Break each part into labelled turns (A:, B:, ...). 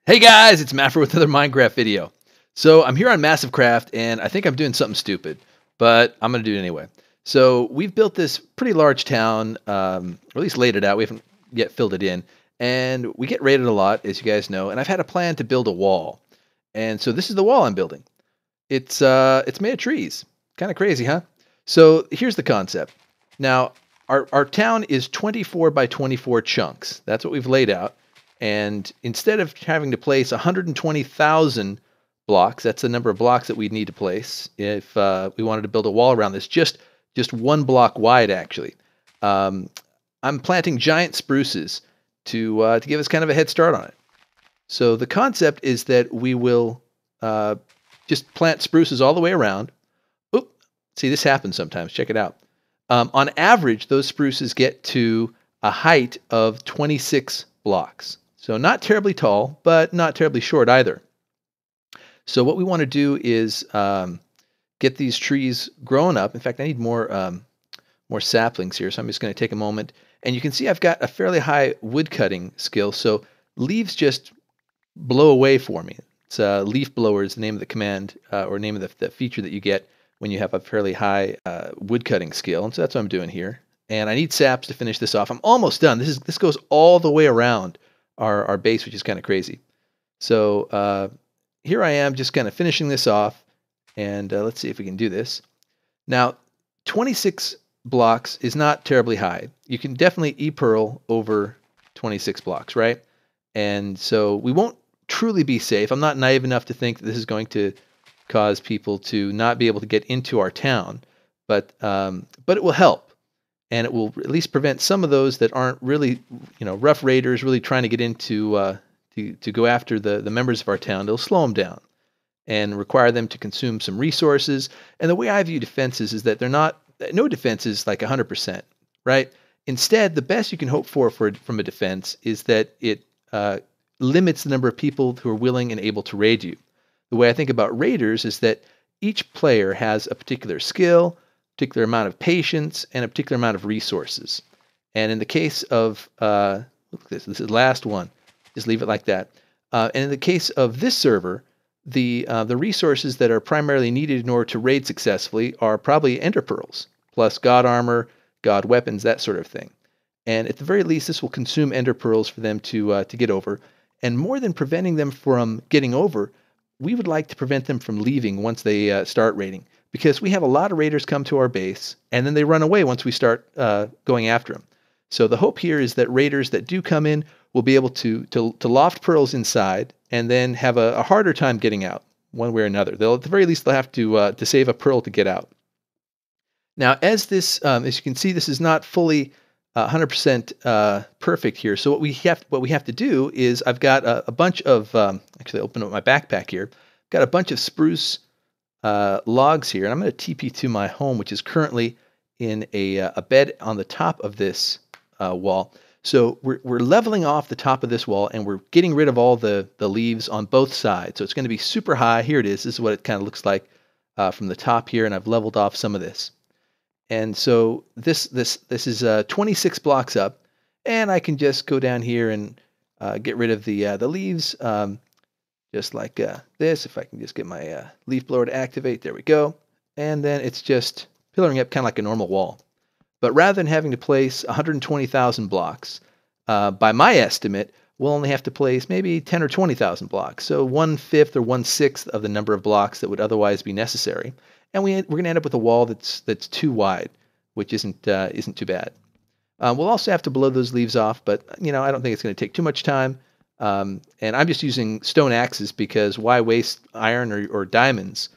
A: Hey guys, it's Maffer with another Minecraft video. So I'm here on MassiveCraft, and I think I'm doing something stupid, but I'm going to do it anyway. So we've built this pretty large town, or at least laid it out. We haven't yet filled it in, and we get raided a lot, as you guys know. And I've had a plan to build a wall, and so this is the wall I'm building. It's made of trees. Kind of crazy, huh? So here's the concept. Now our town is 24 by 24 chunks. That's what we've laid out. And instead of having to place 120,000 blocks, that's the number of blocks that we'd need to place if we wanted to build a wall around this, just one block wide, actually. I'm planting giant spruces to give us kind of a head start on it. So the concept is that we will just plant spruces all the way around. Oop, see, this happens sometimes. Check it out. On average, those spruces get to a height of 26 blocks. So not terribly tall, but not terribly short either. So what we want to do is get these trees growing up. In fact, I need more saplings here, so I'm just going to take a moment. And you can see I've got a fairly high wood cutting skill, so leaves just blow away for me. It's leaf blower is the name of the command or name of the feature that you get when you have a fairly high wood cutting skill. And so that's what I'm doing here. And I need saps to finish this off. I'm almost done. This goes all the way around our base, which is kind of crazy. So here I am just kind of finishing this off. And let's see if we can do this. Now, 26 blocks is not terribly high. You can definitely e-pearl over 26 blocks, right? And so we won't truly be safe. I'm not naive enough to think that this is going to cause people to not be able to get into our town. But it will help. And it will at least prevent some of those that aren't really, rough raiders really trying to get into to go after the members of our town. It'll slow them down and require them to consume some resources. And the way I view defenses is that no defense is like 100%, right? Instead, the best you can hope for from a defense is that it limits the number of people who are willing and able to raid you. The way I think about raiders is that each player has a particular skill, particular amount of patience, and a particular amount of resources. And in the case of, look at this is the last one. Just leave it like that. And in the case of this server, the resources that are primarily needed in order to raid successfully are probably ender pearls, plus god armor, god weapons, that sort of thing. And at the very least, this will consume ender pearls for them to get over. And more than preventing them from getting over, we would like to prevent them from leaving once they start raiding. Because we have a lot of raiders come to our base, and then they run away once we start going after them. So the hope here is that raiders that do come in will be able to loft pearls inside, and then have a harder time getting out, one way or another. At the very least, they'll have to save a pearl to get out. Now, as you can see, this is not fully 100% perfect here. So what we have to do is I've got a bunch of actually open up my backpack here. Got a bunch of spruce logs here, and I'm going to TP to my home, which is currently in a bed on the top of this wall. So we're leveling off the top of this wall, and we're getting rid of all the leaves on both sides. So it's going to be super high. Here it is. This is what it kind of looks like from the top here, and I've leveled off some of this. And so this is 26 blocks up, and I can just go down here and get rid of the leaves. Just like this, if I can just get my leaf blower to activate, there we go. And then it's just pillaring up kind of like a normal wall. But rather than having to place 120,000 blocks, by my estimate, we'll only have to place maybe 10 or 20,000 blocks. So 1/5 or 1/6 of the number of blocks that would otherwise be necessary. And we're going to end up with a wall that's too wide, which isn't too bad. We'll also have to blow those leaves off, but I don't think it's going to take too much time. And I'm just using stone axes because why waste iron or diamonds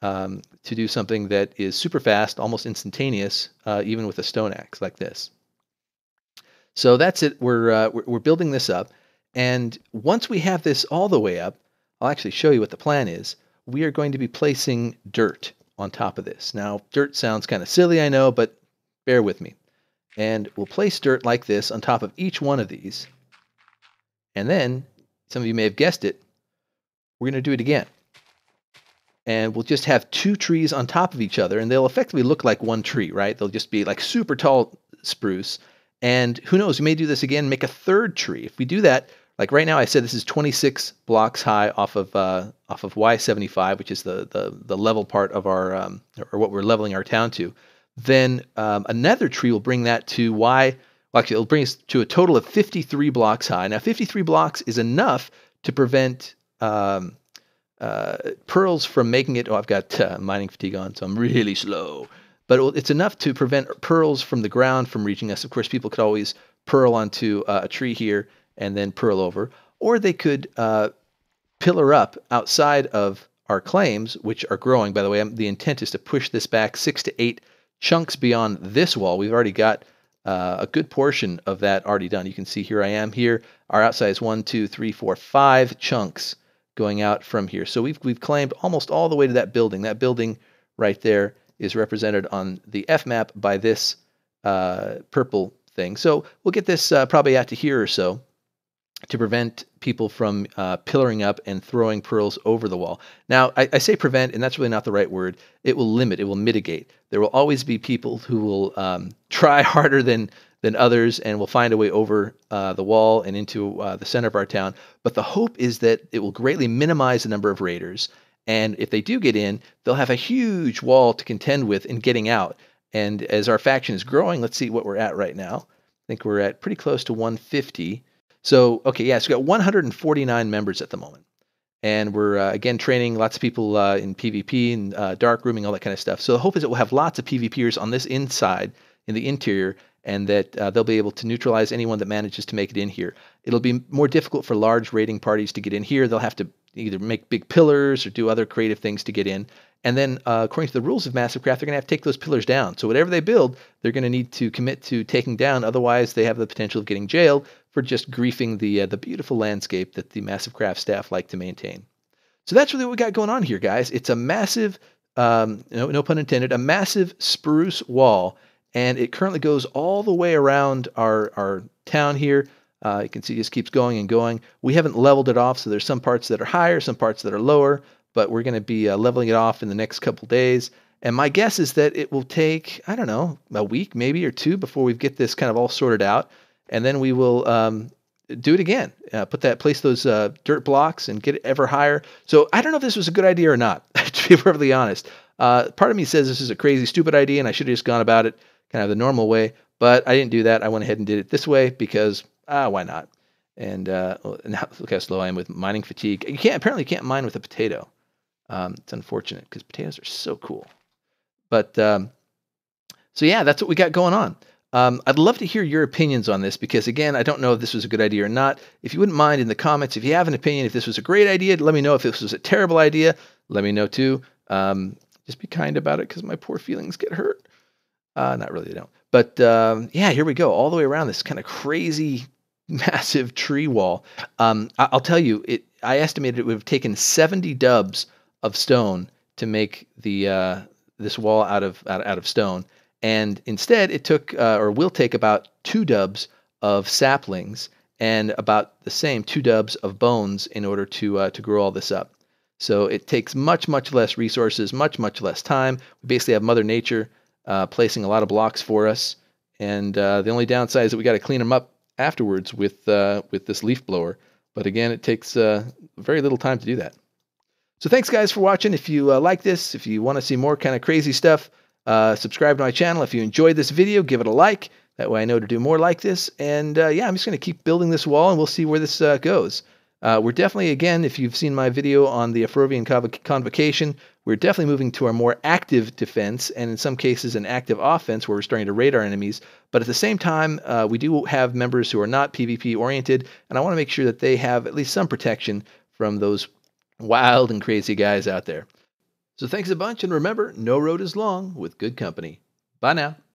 A: to do something that is super fast, almost instantaneous, even with a stone axe like this. So that's it. We're building this up, and once we have this all the way up, I'll actually show you what the plan is. We are going to be placing dirt on top of this. Now, dirt sounds kind of silly, I know, but bear with me. And we'll place dirt like this on top of each one of these. And then, some of you may have guessed it, we're going to do it again. And we'll just have two trees on top of each other, and they'll effectively look like one tree, right? They'll just be like super tall spruce. And who knows, we may do this again, make a third tree. If we do that, Like right now, I said this is 26 blocks high off of Y75, which is the level part of our or what we're leveling our town to. Then another tree will bring that to Y. Well, actually, it'll bring us to a total of 53 blocks high. Now, 53 blocks is enough to prevent pearls from making it. Oh, I've got mining fatigue on, so I'm really slow. But it's enough to prevent pearls from the ground from reaching us. Of course, people could always pearl onto a tree here and then pearl over, or they could pillar up outside of our claims, which are growing. By the way, the intent is to push this back 6 to 8 chunks beyond this wall. We've already got a good portion of that already done. You can see here I am here. Our outside is 1, 2, 3, 4, 5 chunks going out from here. So we've claimed almost all the way to that building. That building right there is represented on the F map by this purple thing. So we'll get this probably out to here or so to prevent people from pillaring up and throwing pearls over the wall. Now, I say prevent, and that's really not the right word. It will limit, it will mitigate. There will always be people who will try harder than others and will find a way over the wall and into the center of our town. But the hope is that it will greatly minimize the number of raiders. And if they do get in, they'll have a huge wall to contend with in getting out. And as our faction is growing, let's see what we're at right now. I think we're at pretty close to 150. So, okay, yeah, so we've got 149 members at the moment. And we're, again, training lots of people in PvP and dark rooming, all that kind of stuff. So the hope is that we'll have lots of PvPers on this inside, in the interior, and that they'll be able to neutralize anyone that manages to make it in here. It'll be more difficult for large raiding parties to get in here. They'll have to either make big pillars or do other creative things to get in. And then, according to the rules of MassiveCraft, they're going to have to take those pillars down. So whatever they build, they're going to need to commit to taking down. Otherwise, they have the potential of getting jailed for just griefing the beautiful landscape that the MassiveCraft staff like to maintain. So that's really what we got going on here, guys. It's a massive, no pun intended, a massive spruce wall. And it currently goes all the way around our town here. You can see it just keeps going and going. We haven't leveled it off, so there's some parts that are higher, some parts that are lower, but we're going to be leveling it off in the next couple days. And my guess is that it will take, I don't know, a week maybe or two before we get this kind of all sorted out. And then we will do it again. Place those dirt blocks and get it ever higher. So I don't know if this was a good idea or not, to be perfectly honest. Part of me says this is a crazy, stupid idea, and I should have just gone about it kind of the normal way. But I didn't do that. I went ahead and did it this way because why not? And now look how slow I am with mining fatigue. Apparently you can't mine with a potato. It's unfortunate because potatoes are so cool. But so yeah, that's what we got going on. I'd love to hear your opinions on this because, again, I don't know if this was a good idea or not. If you wouldn't mind in the comments, if you have an opinion, if this was a great idea, let me know. If this was a terrible idea, let me know too. Just be kind about it because my poor feelings get hurt. Not really, they don't. But yeah, here we go. All the way around this kind of crazy, massive tree wall. I'll tell you, I estimated it would have taken 70 dubs of stone to make this wall out of stone. And instead, it took, or will take, about 2 dubs of saplings and about the same 2 dubs of bones in order to grow all this up. So it takes much, much less resources, much, much less time. We basically have Mother Nature placing a lot of blocks for us, and the only downside is that we got to clean them up afterwards with this leaf blower. But again, it takes very little time to do that. So thanks, guys, for watching. If you like this, if you want to see more kind of crazy stuff, subscribe to my channel. If you enjoyed this video, give it a like. That way I know to do more like this. And yeah, I'm just going to keep building this wall, and we'll see where this goes. We're definitely, again, if you've seen my video on the Afrovian Convocation, we're definitely moving to our more active defense, and in some cases an active offense where we're starting to raid our enemies. But at the same time, we do have members who are not PvP oriented, and I want to make sure that they have at least some protection from those wild and crazy guys out there. So thanks a bunch, and remember, no road is long with good company. Bye now.